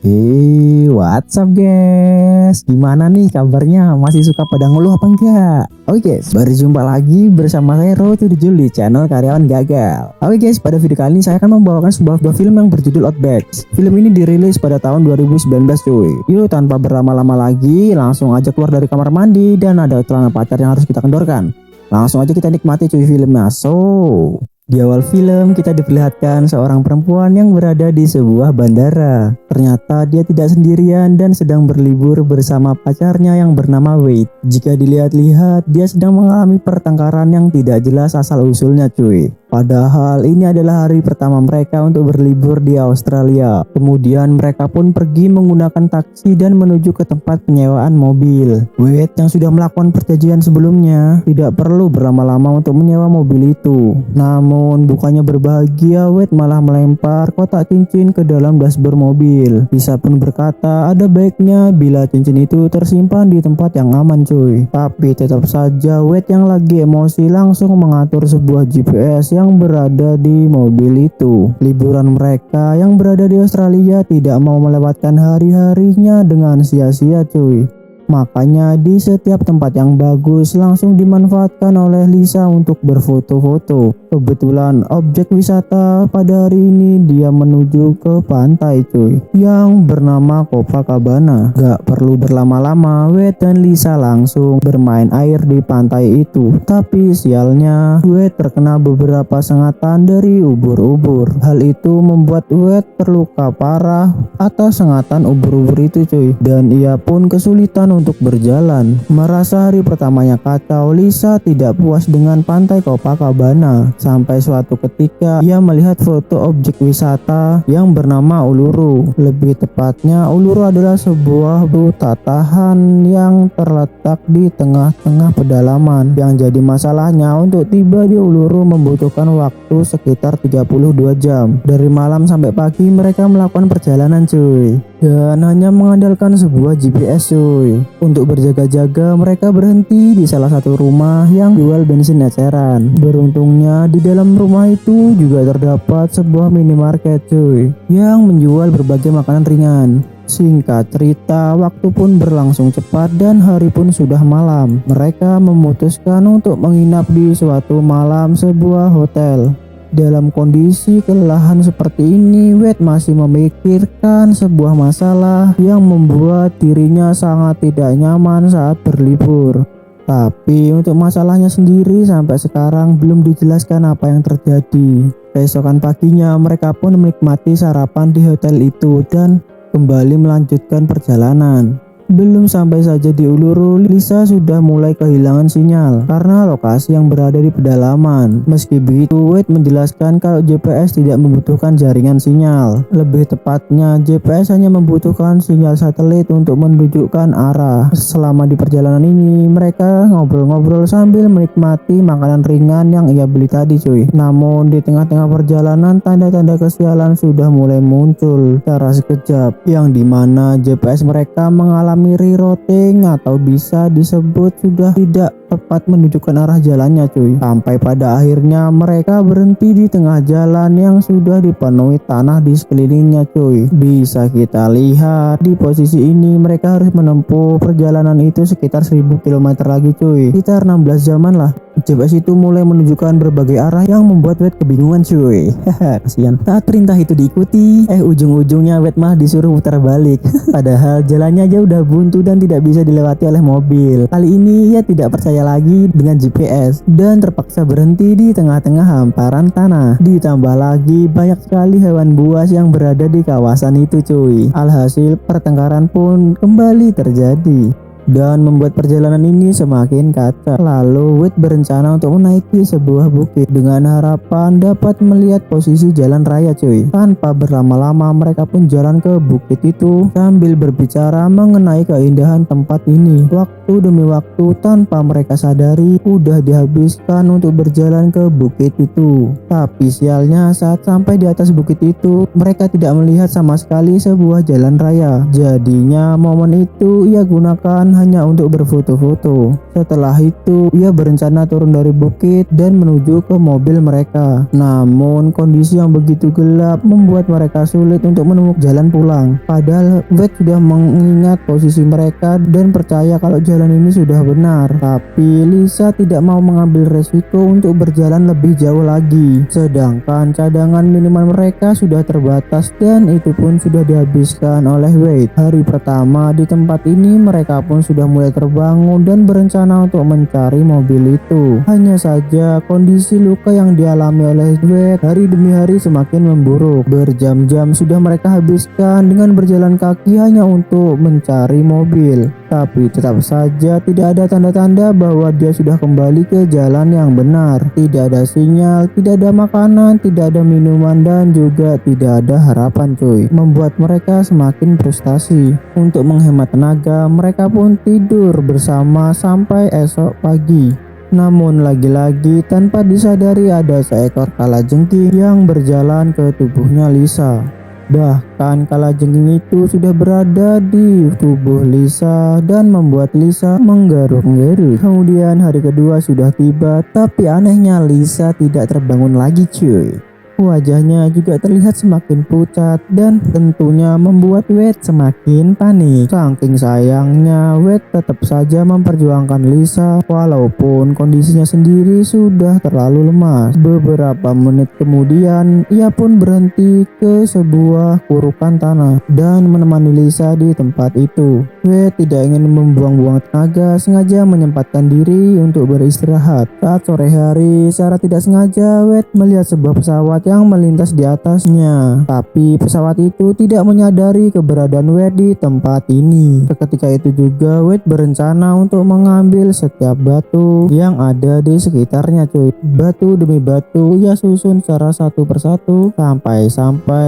Hey, what's up guys? Gimana nih kabarnya? Masih suka pada ngeluh apa enggak? Oke guys, berjumpa lagi bersama saya Road to the Jul di channel Karyawan Gagal. Oke guys, pada video kali ini saya akan membawakan sebuah film yang berjudul Outback. Film ini dirilis pada tahun 2019 cuy. Yuk tanpa berlama-lama lagi, langsung aja keluar dari kamar mandi dan ada celana pacar yang harus kita kendorkan. Langsung aja kita nikmati cuy filmnya. Di awal film kita diperlihatkan seorang perempuan yang berada di sebuah bandara. Ternyata dia tidak sendirian dan sedang berlibur bersama pacarnya yang bernama Wade. Jika dilihat-lihat, dia sedang mengalami pertengkaran yang tidak jelas asal-usulnya cuy. Padahal ini adalah hari pertama mereka untuk berlibur di Australia. Kemudian mereka pun pergi menggunakan taksi dan menuju ke tempat penyewaan mobil. Wade yang sudah melakukan perjanjian sebelumnya tidak perlu berlama-lama untuk menyewa mobil itu. Namun bukannya berbahagia, Wade malah melempar kotak cincin ke dalam dashboard mobil. Lisa pun berkata ada baiknya bila cincin itu tersimpan di tempat yang aman cuy. Tapi tetap saja Wade yang lagi emosi langsung mengatur sebuah GPS yang berada di mobil itu. Liburan mereka yang berada di Australia tidak mau melewatkan hari-harinya dengan sia-sia cuy. Makanya di setiap tempat yang bagus langsung dimanfaatkan oleh Lisa untuk berfoto-foto. Kebetulan objek wisata pada hari ini dia menuju ke pantai cuy, yang bernama Copacabana. Gak perlu berlama-lama, Wade dan Lisa langsung bermain air di pantai itu. Tapi sialnya Wade terkena beberapa sengatan dari ubur-ubur. Hal itu membuat Wade terluka parah atas sengatan ubur-ubur itu cuy, dan ia pun kesulitan untuk berjalan. Merasa hari pertamanya kacau, Lisa tidak puas dengan pantai Copacabana. Sampai suatu ketika ia melihat foto objek wisata yang bernama Uluru. Lebih tepatnya Uluru adalah sebuah tatahan yang terletak di tengah-tengah pedalaman. Yang jadi masalahnya untuk tiba di Uluru membutuhkan waktu sekitar 32 jam. Dari malam sampai pagi mereka melakukan perjalanan cuy, dan hanya mengandalkan sebuah GPS cuy. Untuk berjaga-jaga mereka berhenti di salah satu rumah yang jual bensin eceran. Beruntungnya di dalam rumah itu juga terdapat sebuah minimarket cuy, yang menjual berbagai makanan ringan. Singkat cerita, waktu pun berlangsung cepat dan hari pun sudah malam. Mereka memutuskan untuk menginap di suatu malam sebuah hotel. Dalam kondisi kelelahan seperti ini, Wade masih memikirkan sebuah masalah yang membuat dirinya sangat tidak nyaman saat berlibur. Tapi untuk masalahnya sendiri sampai sekarang belum dijelaskan apa yang terjadi. Keesokan paginya mereka pun menikmati sarapan di hotel itu dan kembali melanjutkan perjalanan. Belum sampai saja di Uluru, Lisa sudah mulai kehilangan sinyal karena lokasi yang berada di pedalaman. Meski begitu, Wade menjelaskan kalau GPS tidak membutuhkan jaringan sinyal. Lebih tepatnya, GPS hanya membutuhkan sinyal satelit untuk menunjukkan arah. Selama di perjalanan ini, mereka ngobrol-ngobrol sambil menikmati makanan ringan yang ia beli tadi cuy. Namun di tengah-tengah perjalanan, tanda-tanda kesialan sudah mulai muncul secara sekejap, yang dimana GPS mereka mengalami rerouting atau bisa disebut sudah tidak tepat menunjukkan arah jalannya cuy. Sampai pada akhirnya mereka berhenti di tengah jalan yang sudah dipenuhi tanah di sekelilingnya cuy. Bisa kita lihat di posisi ini mereka harus menempuh perjalanan itu sekitar 1000 km lagi cuy, sekitar 16 jaman lah. GPS itu mulai menunjukkan berbagai arah yang membuat Wade kebingungan cuy. Kasian. Saat perintah itu diikuti, ujung-ujungnya Wade malah disuruh putar balik. Padahal jalannya aja udah buntu dan tidak bisa dilewati oleh mobil. Kali ini ia tidak percaya lagi dengan GPS dan terpaksa berhenti di tengah-tengah hamparan tanah. Ditambah lagi banyak sekali hewan buas yang berada di kawasan itu cuy. Alhasil pertengkaran pun kembali terjadi dan membuat perjalanan ini semakin kacau. Lalu Wade berencana untuk menaiki sebuah bukit dengan harapan dapat melihat posisi jalan raya cuy. Tanpa berlama-lama mereka pun jalan ke bukit itu sambil berbicara mengenai keindahan tempat ini. Waktu demi waktu tanpa mereka sadari udah dihabiskan untuk berjalan ke bukit itu. Tapi sialnya saat sampai di atas bukit itu mereka tidak melihat sama sekali sebuah jalan raya. Jadinya momen itu ia gunakan hanya untuk berfoto-foto. Setelah itu ia berencana turun dari bukit dan menuju ke mobil mereka. Namun kondisi yang begitu gelap membuat mereka sulit untuk menemukan jalan pulang. Padahal Wade sudah mengingat posisi mereka dan percaya kalau jalan ini sudah benar. Tapi Lisa tidak mau mengambil resiko untuk berjalan lebih jauh lagi. Sedangkan cadangan minuman mereka sudah terbatas dan itu pun sudah dihabiskan oleh Wade. Hari pertama di tempat ini mereka pun sudah mulai terbangun dan berencana untuk mencari mobil itu. Hanya saja kondisi luka yang dialami oleh Wade hari demi hari semakin memburuk. Berjam-jam sudah mereka habiskan dengan berjalan kaki hanya untuk mencari mobil. Tapi tetap saja tidak ada tanda-tanda bahwa dia sudah kembali ke jalan yang benar. Tidak ada sinyal, tidak ada makanan, tidak ada minuman, dan juga tidak ada harapan cuy. Membuat mereka semakin frustasi. Untuk menghemat tenaga, mereka pun tidur bersama sampai esok pagi. Namun lagi-lagi tanpa disadari ada seekor kalajengking yang berjalan ke tubuhnya Lisa. Bahkan kalajengking itu sudah berada di tubuh Lisa dan membuat Lisa menggaruk-garuk. Kemudian hari kedua sudah tiba, tapi anehnya Lisa tidak terbangun lagi cuy. Wajahnya juga terlihat semakin pucat dan tentunya membuat Wade semakin panik. Saking sayangnya, Wade tetap saja memperjuangkan Lisa walaupun kondisinya sendiri sudah terlalu lemas. Beberapa menit kemudian, ia pun berhenti ke sebuah kurukan tanah dan menemani Lisa di tempat itu. Wade tidak ingin membuang-buang tenaga, sengaja menyempatkan diri untuk beristirahat. Saat sore hari, secara tidak sengaja Wade melihat sebuah pesawat yang melintas di atasnya. Tapi pesawat itu tidak menyadari keberadaan Wade di tempat ini. Ketika itu juga Wade berencana untuk mengambil setiap batu yang ada di sekitarnya cuy. Batu demi batu ia susun secara satu persatu sampai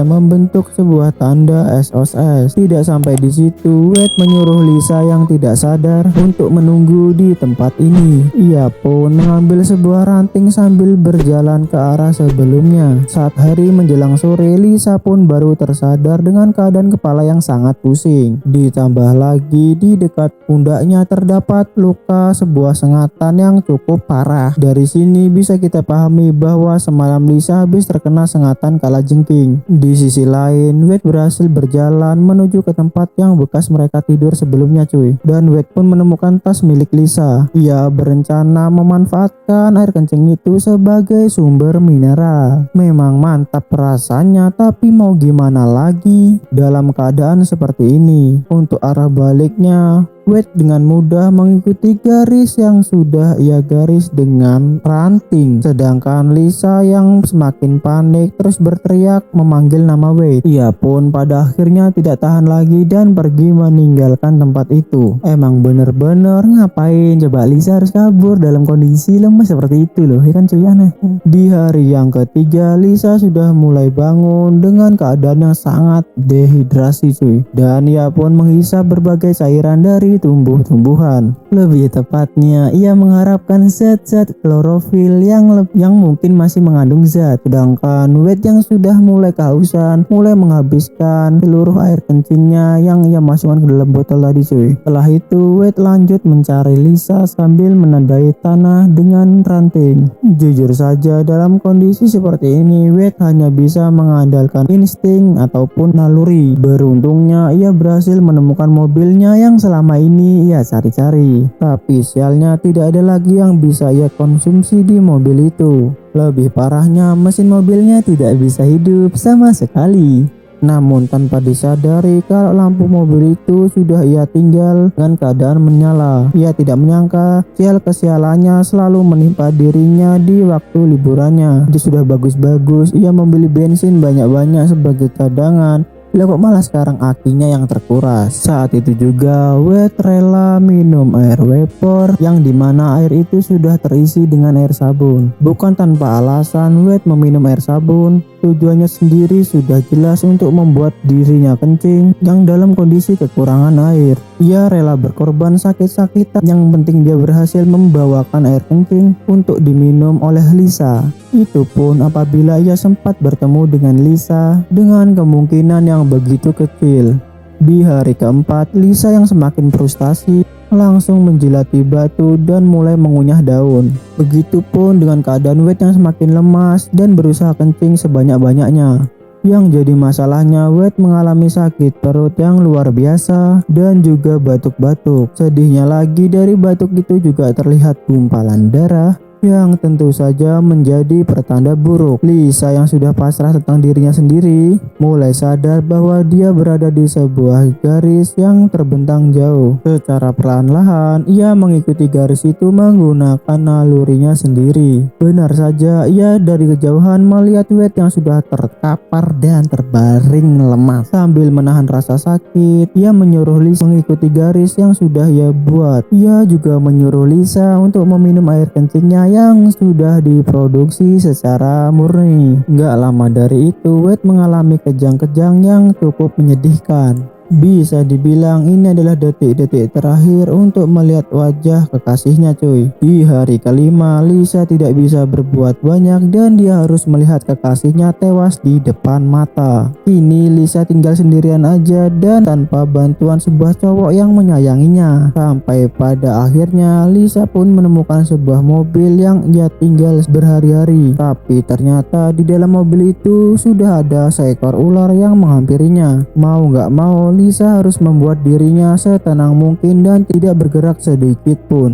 membentuk sebuah tanda SOS. Tidak sampai di situ, Wade menyuruh Lisa yang tidak sadar untuk menunggu di tempat ini. Ia pun mengambil sebuah ranting sambil berjalan ke arah sebelumnya. Saat hari menjelang sore, Lisa pun baru tersadar dengan keadaan kepala yang sangat pusing. Ditambah lagi di dekat pundaknya terdapat luka sebuah sengatan yang cukup parah. Dari sini bisa kita pahami bahwa semalam Lisa habis terkena sengatan kalajengking. Di sisi lain, Wade berhasil berjalan menuju ke tempat yang bekas mereka tidur sebelumnya cuy. Dan Wade pun menemukan tas milik Lisa. Ia berencana memanfaatkan air kencing itu sebagai sumber mineral. Memang mantap rasanya, tapi mau gimana lagi dalam keadaan seperti ini. Untuk arah baliknya, Wade dengan mudah mengikuti garis yang sudah ia garis dengan ranting. Sedangkan Lisa yang semakin panik terus berteriak memanggil nama Wade. Ia pun pada akhirnya tidak tahan lagi dan pergi meninggalkan tempat itu. Emang bener-bener ngapain coba Lisa harus kabur dalam kondisi lemas seperti itu loh, ya kan cuy, aneh. Di hari yang ketiga, Lisa sudah mulai bangun dengan keadaan yang sangat dehidrasi cuy. Dan ia pun menghisap berbagai cairan dari tumbuh-tumbuhan. Lebih tepatnya, ia mengharapkan zat-zat klorofil yang mungkin masih mengandung zat. Sedangkan Wade yang sudah mulai kehausan, mulai menghabiskan seluruh air kencingnya yang ia masukkan ke dalam botol tadi cuy. Setelah itu, Wade lanjut mencari Lisa sambil menandai tanah dengan ranting. Jujur saja, dalam kondisi seperti ini, Wade hanya bisa mengandalkan insting ataupun naluri. Beruntungnya, ia berhasil menemukan mobilnya yang selama ini ia cari-cari. Tapi sialnya tidak ada lagi yang bisa ia konsumsi di mobil itu. Lebih parahnya, mesin mobilnya tidak bisa hidup sama sekali. Namun tanpa disadari kalau lampu mobil itu sudah ia tinggal dengan keadaan menyala. Ia tidak menyangka sial kesialannya selalu menimpa dirinya di waktu liburannya. Dia sudah bagus-bagus, ia membeli bensin banyak-banyak sebagai cadangan. Kok malah sekarang akinya yang terkuras. Saat itu juga Wade rela minum air vapor yang dimana air itu sudah terisi dengan air sabun. Bukan tanpa alasan Wade meminum air sabun. Tujuannya sendiri sudah jelas untuk membuat dirinya kencing yang dalam kondisi kekurangan air. Ia rela berkorban sakit-sakitan, yang penting dia berhasil membawakan air kencing untuk diminum oleh Lisa. Itu pun apabila ia sempat bertemu dengan Lisa dengan kemungkinan yang begitu kecil. Di hari keempat, Lisa yang semakin frustasi langsung menjilati batu dan mulai mengunyah daun. Begitupun dengan keadaan Wade yang semakin lemas dan berusaha kencing sebanyak-banyaknya. Yang jadi masalahnya, Wade mengalami sakit perut yang luar biasa dan juga batuk-batuk. Sedihnya lagi, dari batuk itu juga terlihat gumpalan darah yang tentu saja menjadi pertanda buruk. Lisa yang sudah pasrah tentang dirinya sendiri mulai sadar bahwa dia berada di sebuah garis yang terbentang jauh. Secara perlahan-lahan ia mengikuti garis itu menggunakan nalurinya sendiri. Benar saja, ia dari kejauhan melihat Wade yang sudah terkapar dan terbaring lemas. Sambil menahan rasa sakit, ia menyuruh Lisa mengikuti garis yang sudah ia buat. Ia juga menyuruh Lisa untuk meminum air kencingnya yang sudah diproduksi secara murni. Gak lama dari itu, Wade mengalami kejang-kejang yang cukup menyedihkan. Bisa dibilang ini adalah detik-detik terakhir untuk melihat wajah kekasihnya cuy. Di hari kelima, Lisa tidak bisa berbuat banyak dan dia harus melihat kekasihnya tewas di depan mata. Kini Lisa tinggal sendirian aja dan tanpa bantuan sebuah cowok yang menyayanginya. Sampai pada akhirnya Lisa pun menemukan sebuah mobil yang ia tinggal berhari-hari. Tapi ternyata di dalam mobil itu sudah ada seekor ular yang menghampirinya. Mau gak mau, Lisa harus membuat dirinya setenang mungkin dan tidak bergerak sedikit pun.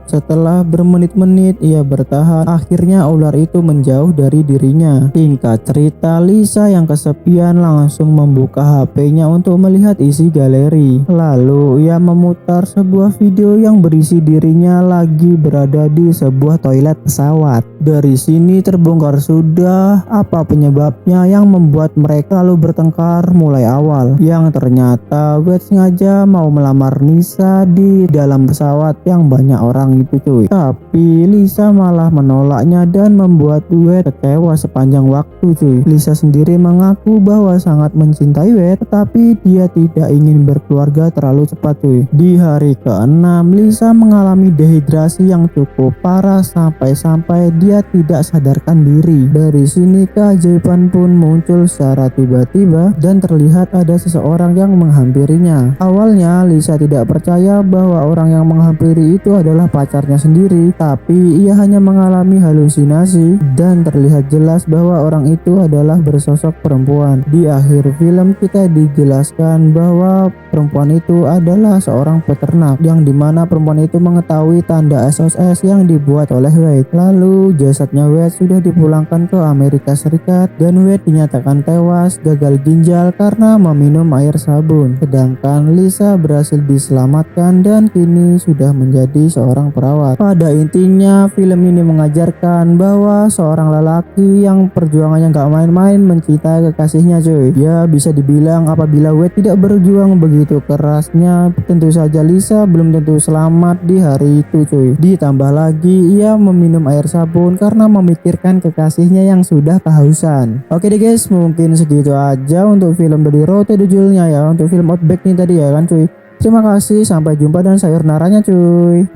Setelah bermenit-menit ia bertahan, akhirnya ular itu menjauh dari dirinya. Singkat cerita, Lisa yang kesepian langsung membuka HP-nya untuk melihat isi galeri. Lalu ia memutar sebuah video yang berisi dirinya lagi berada di sebuah toilet pesawat. Dari sini terbongkar sudah apa penyebabnya yang membuat mereka lalu bertengkar mulai awal. Yang ternyata Wade sengaja mau melamar Lisa di dalam pesawat yang banyak orang itu cuy. Tapi Lisa malah menolaknya dan membuat Wade kecewa sepanjang waktu cuy. Lisa sendiri mengaku bahwa sangat mencintai Wade, tetapi dia tidak ingin berkeluarga terlalu cepat cuy. Di hari ke-6 Lisa mengalami dehidrasi yang cukup parah sampai-sampai dia tidak sadarkan diri. Dari sini keajaiban pun muncul secara tiba-tiba dan terlihat ada seseorang yang menghampirinya. Awalnya Lisa tidak percaya bahwa orang yang menghampiri itu adalah pacarnya sendiri, tapi ia hanya mengalami halusinasi dan terlihat jelas bahwa orang itu adalah bersosok perempuan. Di akhir film kita dijelaskan bahwa perempuan itu adalah seorang peternak, yang dimana perempuan itu mengetahui tanda SOS yang dibuat oleh Wade. Lalu jasadnya Wade sudah dipulangkan ke Amerika Serikat dan Wade dinyatakan tewas gagal ginjal karena meminum air sabun. Sedangkan Lisa berhasil diselamatkan dan kini sudah menjadi seorang perawat. Pada intinya film ini mengajarkan bahwa seorang lelaki yang perjuangannya gak main-main mencintai kekasihnya cuy. Ya bisa dibilang apabila Wade tidak berjuang begitu kerasnya, tentu saja Lisa belum tentu selamat di hari itu cuy. Ditambah lagi ia meminum air sabun karena memikirkan kekasihnya yang sudah kehausan. Oke deh guys, mungkin segitu aja untuk film dari Road to the Jewel-nya ya, untuk film Outback nih tadi ya kan cuy. Terima kasih, sampai jumpa dan sayonaranya cuy.